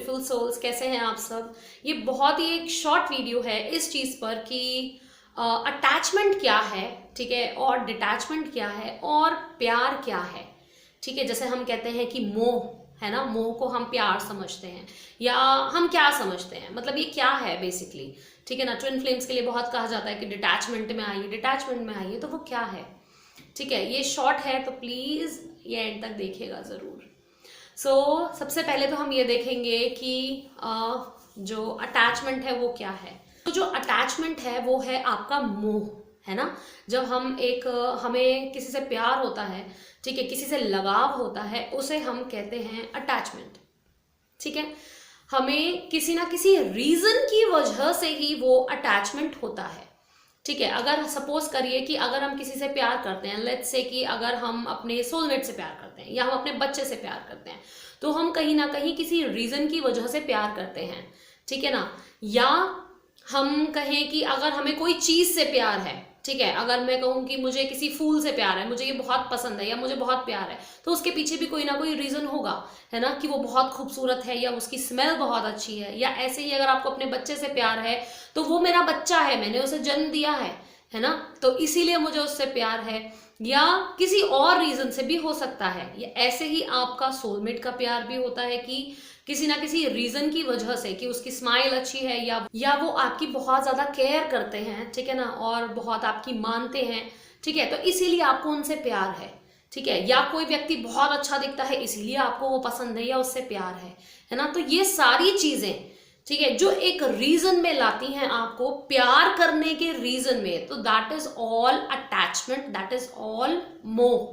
Beautiful souls, कैसे हैं आप सब। ये बहुत ही एक शॉर्ट वीडियो है इस चीज़ पर कि अटैचमेंट क्या है, ठीक है, और डिटैचमेंट क्या है और प्यार क्या है। ठीक है, जैसे हम कहते हैं कि मोह है ना, मोह को हम प्यार समझते हैं या हम क्या समझते हैं, मतलब ये क्या है बेसिकली। ठीक है ना, ट्विन फ्लेम्स के लिए बहुत कहा जाता है कि डिटैचमेंट में आइए, डिटैचमेंट में आइए, तो वो क्या है। ठीक है, ये शॉर्ट है तो प्लीज़ ये एंड तक देखिएगा ज़रूर। सबसे पहले तो हम ये देखेंगे कि जो अटैचमेंट है वो क्या है। तो जो अटैचमेंट है वो है आपका मोह, है ना। जब हमें किसी से प्यार होता है, ठीक है, किसी से लगाव होता है, उसे हम कहते हैं अटैचमेंट। ठीक है, हमें किसी ना किसी रीजन की वजह से ही वो अटैचमेंट होता है। ठीक है, अगर सपोज करिए कि अगर हम किसी से प्यार करते हैं, लेट्स से कि अगर हम अपने सोलमेट से प्यार करते हैं या हम अपने बच्चे से प्यार करते हैं, तो हम कहीं ना कहीं किसी रीजन की वजह से प्यार करते हैं। ठीक है ना, या हम कहें कि अगर हमें कोई चीज से प्यार है, ठीक है, अगर मैं कहूँ कि मुझे किसी फूल से प्यार है, मुझे ये बहुत पसंद है या मुझे बहुत प्यार है, तो उसके पीछे भी कोई ना कोई रीजन होगा, है ना, कि वो बहुत खूबसूरत है या उसकी स्मेल बहुत अच्छी है। या ऐसे ही अगर आपको अपने बच्चे से प्यार है तो वो मेरा बच्चा है, मैंने उसे जन्म दिया है ना, तो इसीलिए मुझे उससे प्यार है। या किसी और रीजन से भी हो सकता है। ये ऐसे ही आपका सोलमेट का प्यार भी होता है कि किसी ना किसी रीजन की वजह से, कि उसकी स्माइल अच्छी है या वो आपकी बहुत ज्यादा केयर करते हैं, ठीक है ना, और बहुत आपकी मानते हैं, ठीक है, तो इसीलिए आपको उनसे प्यार है। ठीक है, या कोई व्यक्ति बहुत अच्छा दिखता है इसीलिए आपको वो पसंद है या उससे प्यार है ना। तो ये सारी चीजें, ठीक है, जो एक रीजन में लाती हैं आपको प्यार करने के रीजन में, तो that is all attachment, that is all मोह।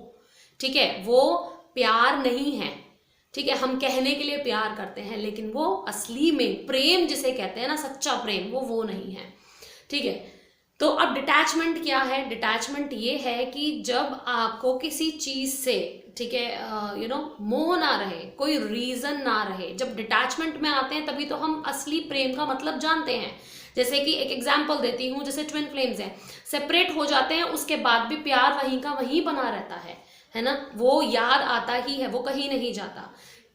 ठीक है, वो प्यार नहीं है। ठीक है, हम कहने के लिए प्यार करते हैं लेकिन वो असली में प्रेम जिसे कहते हैं ना, सच्चा प्रेम, वो नहीं है। ठीक है, तो अब डिटैचमेंट क्या है। डिटैचमेंट ये है कि जब आपको किसी चीज से, ठीक है, मोह ना रहे, कोई रीजन ना रहे, जब डिटैचमेंट में आते हैं तभी तो हम असली प्रेम का मतलब जानते हैं। जैसे कि एक एग्जांपल देती हूँ, जैसे ट्विन फ्लेम्स हैं, सेपरेट हो जाते हैं उसके बाद भी प्यार वहीं का वहीं बना रहता है ना, वो याद आता ही है, वो कहीं नहीं जाता।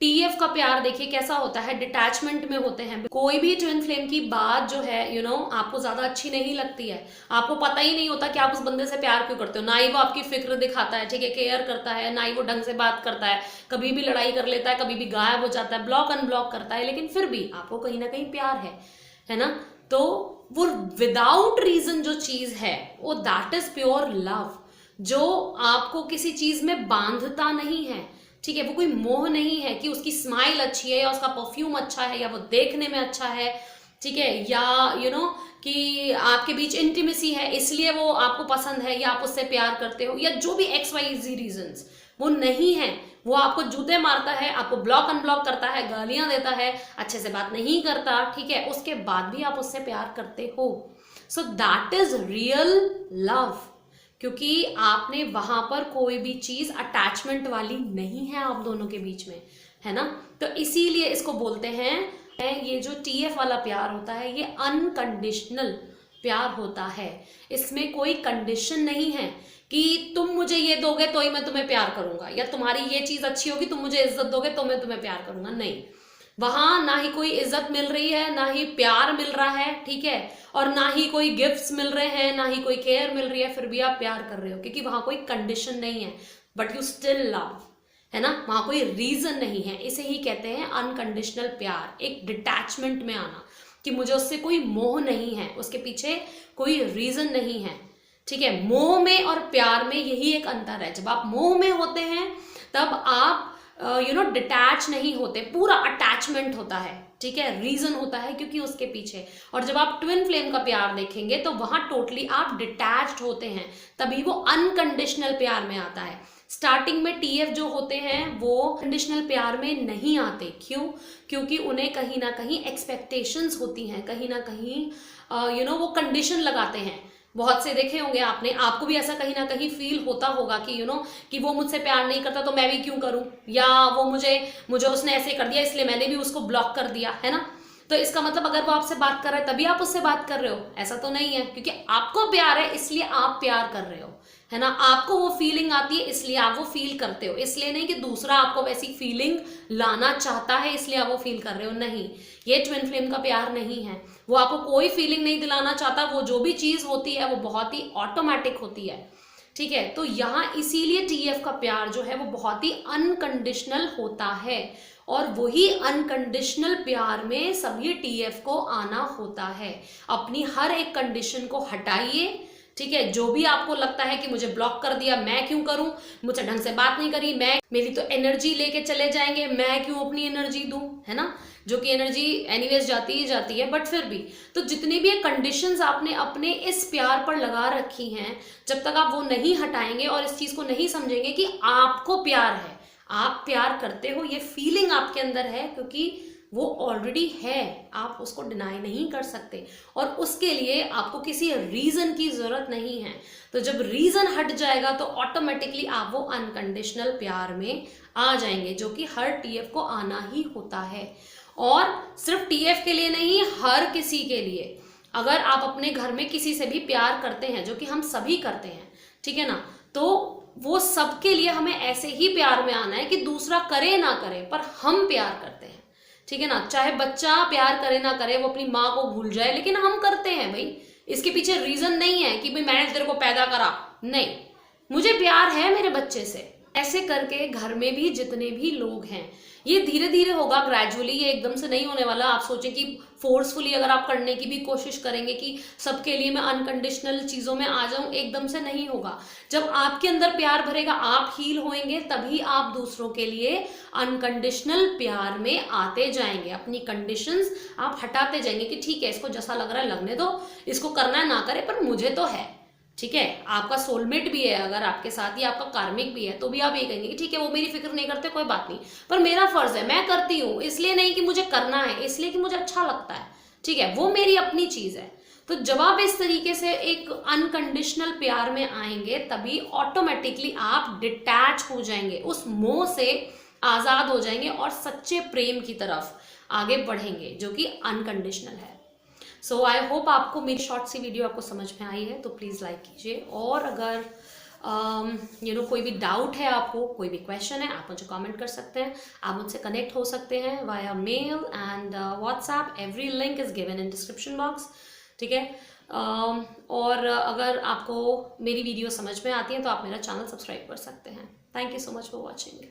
टीएफ का प्यार देखिए कैसा होता है, डिटैचमेंट में होते हैं। कोई भी ट्विन फ्लेम की बात जो है आपको ज्यादा अच्छी नहीं लगती है, आपको पता ही नहीं होता कि आप उस बंदे से प्यार क्यों करते हो। ना ही वो आपकी फिक्र दिखाता है, ठीक है, केयर करता है, ना ही वो ढंग से बात करता है, कभी भी लड़ाई कर लेता है, कभी भी गायब हो जाता है, ब्लॉक अनब्लॉक करता है, लेकिन फिर भी आपको कहीं ना कहीं प्यार है ना। तो वो विदाउट रीजन जो चीज है वो दैट इज प्योर लव, जो आपको किसी चीज में बांधता नहीं है। ठीक है, वो कोई मोह नहीं है कि उसकी स्माइल अच्छी है या उसका परफ्यूम अच्छा है या वो देखने में अच्छा है, ठीक है, या कि आपके बीच इंटीमेसी है इसलिए वो आपको पसंद है या आप उससे प्यार करते हो, या जो भी XYZ रीजंस, वो नहीं है। वो आपको जूते मारता है, आपको ब्लॉक अनब्लॉक करता है, गालियां देता है, अच्छे से बात नहीं करता, ठीक है, उसके बाद भी आप उससे प्यार करते हो। So that is real love, क्योंकि आपने वहां पर कोई भी चीज अटैचमेंट वाली नहीं है आप दोनों के बीच में, है ना। तो इसीलिए इसको बोलते हैं ये जो TF वाला प्यार होता है ये अनकंडीशनल प्यार होता है। इसमें कोई कंडीशन नहीं है कि तुम मुझे ये दोगे तो ही मैं तुम्हें प्यार करूंगा, या तुम्हारी ये चीज अच्छी होगी तुम मुझे इज्जत दोगे तो मैं तुम्हें प्यार करूंगा। नहीं, वहां ना ही कोई इज्जत मिल रही है, ना ही प्यार मिल रहा है, ठीक है, और ना ही कोई गिफ्ट्स मिल रहे हैं, ना ही कोई केयर मिल रही है, फिर भी आप प्यार कर रहे हो क्योंकि वहां कोई कंडीशन नहीं है, बट यू स्टिल लव, है ना, वहां कोई रीजन नहीं है। इसे ही कहते हैं अनकंडीशनल प्यार, एक डिटैचमेंट में आना, कि मुझे उससे कोई मोह नहीं है, उसके पीछे कोई रीजन नहीं है। ठीक है, मोह में और प्यार में यही एक अंतर है। जब आप मोह में होते हैं तब आप डिटैच नहीं होते, पूरा अटैचमेंट होता है, ठीक है, रीजन होता है क्योंकि उसके पीछे। और जब आप ट्विन फ्लेम का प्यार देखेंगे तो वहां टोटली आप डिटैच्ड होते हैं, तभी वो अनकंडीशनल प्यार में आता है। स्टार्टिंग में TF जो होते हैं वो कंडीशनल प्यार में नहीं आते। क्यों? क्योंकि उन्हें कहीं ना कहीं एक्सपेक्टेशंस होती हैं, कहीं ना कहीं वो कंडीशन लगाते हैं। बहुत से देखे होंगे आपने, आपको भी ऐसा कहीं ना कहीं फील होता होगा कि कि वो मुझसे प्यार नहीं करता तो मैं भी क्यों करूं, या वो मुझे उसने ऐसे कर दिया इसलिए मैंने भी उसको ब्लॉक कर दिया, है ना। तो इसका मतलब अगर वो आपसे बात कर रहा है तभी आप उससे बात कर रहे हो, ऐसा तो नहीं है। क्योंकि आपको प्यार है इसलिए आप प्यार कर रहे हो, है ना, आपको वो फीलिंग आती है इसलिए आप वो फील करते हो, इसलिए नहीं कि दूसरा आपको वैसी फीलिंग लाना चाहता है इसलिए आप वो फील कर रहे हो, नहीं, ये ट्विन फ्लेम का प्यार नहीं है। वो आपको कोई फीलिंग नहीं दिलाना चाहता, वो जो भी चीज होती है वो बहुत ही ऑटोमेटिक होती है, ठीक है। तो यहाँ इसीलिए टीएफ का प्यार जो है वो बहुत ही अनकंडीशनल होता है, और वही अनकंडीशनल प्यार में सभी टीएफ को आना होता है। अपनी हर एक कंडीशन को हटाइए, ठीक है। जो भी आपको लगता है कि मुझे ब्लॉक कर दिया, मैं क्यों करूं, मुझसे ढंग से बात नहीं करी, मैं, मेरी तो एनर्जी लेके चले जाएंगे, मैं क्यों अपनी एनर्जी दूं, है ना, जो कि एनर्जी एनीवेज जाती ही जाती है, बट फिर भी तो जितनी भी कंडीशंस आपने अपने इस प्यार पर लगा रखी हैं, जब तक आप वो नहीं हटाएंगे और इस चीज को नहीं समझेंगे कि आपको प्यार है, आप प्यार करते हो, ये फीलिंग आपके अंदर है, क्योंकि वो ऑलरेडी है, आप उसको डिनाई नहीं कर सकते, और उसके लिए आपको किसी रीजन की जरूरत नहीं है। तो जब रीजन हट जाएगा तो ऑटोमेटिकली आप वो अनकंडीशनल प्यार में आ जाएंगे, जो कि हर टीएफ को आना ही होता है। और सिर्फ टीएफ के लिए नहीं, हर किसी के लिए। अगर आप अपने घर में किसी से भी प्यार करते हैं, जो कि हम सभी करते हैं, ठीक है ना, तो वो सबके लिए हमें ऐसे ही प्यार में आना है कि दूसरा करे ना करे पर हम प्यार करते हैं, ठीक है ना। चाहे बच्चा प्यार करे ना करे, वो अपनी माँ को भूल जाए, लेकिन हम करते हैं भाई। इसके पीछे रीजन नहीं है कि भाई मैंने तेरे को पैदा करा, नहीं, मुझे प्यार है मेरे बच्चे से। ऐसे करके घर में भी जितने भी लोग हैं, ये धीरे धीरे होगा, ग्रेजुअली, ये एकदम से नहीं होने वाला। आप सोचें कि फोर्सफुली अगर आप करने की भी कोशिश करेंगे कि सबके लिए मैं अनकंडीशनल चीजों में आ जाऊं, एकदम से नहीं होगा। जब आपके अंदर प्यार भरेगा, आप हील होएंगे, तभी आप दूसरों के लिए अनकंडीशनल प्यार में आते जाएंगे। अपनी कंडीशंस आप हटाते जाएंगे कि ठीक है, इसको जैसा लग रहा है लगने दो, इसको करना है ना करे, पर मुझे तो है, ठीक है। आपका सोलमेट भी है अगर आपके साथ, या आपका कार्मिक भी है, तो भी आप ये कहेंगे कि ठीक है, वो मेरी फिक्र नहीं करते, कोई बात नहीं, पर मेरा फर्ज है, मैं करती हूँ, इसलिए नहीं कि मुझे करना है, इसलिए कि मुझे अच्छा लगता है, ठीक है, वो मेरी अपनी चीज है। तो जब आप इस तरीके से एक अनकंडीशनल प्यार में आएंगे, तभी ऑटोमेटिकली आप डिटैच हो जाएंगे, उस मोह से आजाद हो जाएंगे और सच्चे प्रेम की तरफ आगे बढ़ेंगे, जो कि अनकंडीशनल है। सो आई होप आपको मेरी शॉर्ट सी वीडियो आपको समझ में आई है, तो प्लीज़ लाइक कीजिए। और अगर कोई भी डाउट है आपको, कोई भी क्वेश्चन है, आप मुझे कमेंट कर सकते हैं, आप मुझसे कनेक्ट हो सकते हैं via male and WhatsApp. Every link is given in description box, ठीक है। और अगर आपको मेरी वीडियो समझ में आती है तो आप मेरा चैनल सब्सक्राइब कर सकते हैं। Thank you so much for watching.